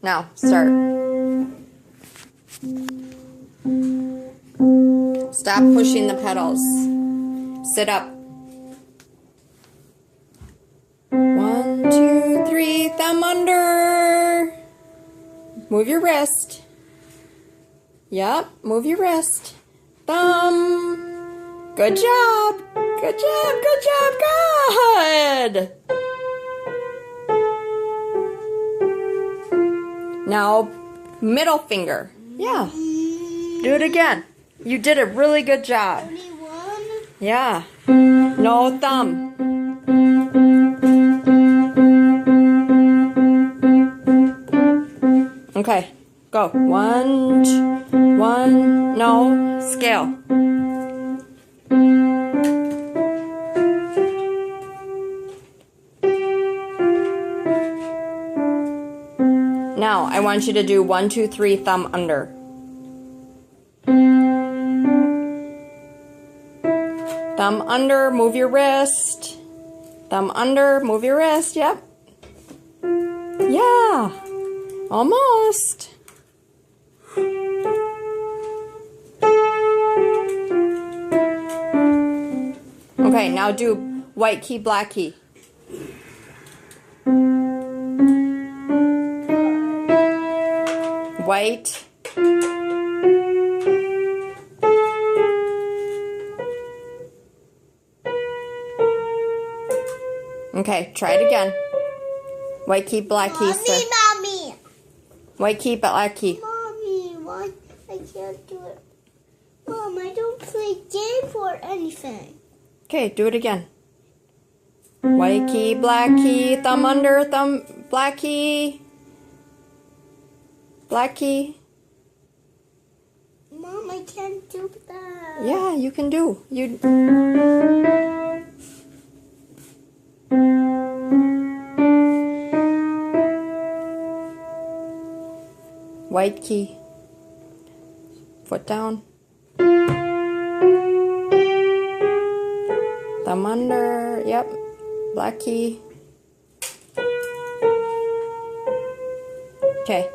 Now, start. Stop pushing the pedals. Sit up. 1, 2, 3, thumb under. Move your wrist. Yep, move your wrist. Thumb. Good job. Good job, good job, good. Now, middle finger. Yeah. Do it again. You did a really good job. Only one? Yeah. No thumb. Okay, go. 1, 2, 1, no, scale. Now, I want you to do 1, 2, 3, thumb under. Thumb under, move your wrist. Thumb under, move your wrist, yep. Yeah, almost. Okay, now do white key, black key. White. Okay, try it again. White key, black key, sir. Mommy. White key, black key. Mommy, why I can't do it? Mom, I don't play games or anything. Okay, do it again. White key, black key, thumb under, thumb, black key. Black key. Mom, I can't do that. Yeah, you can do. You. White key. Foot down. Thumb under. Yep. Black key. Okay.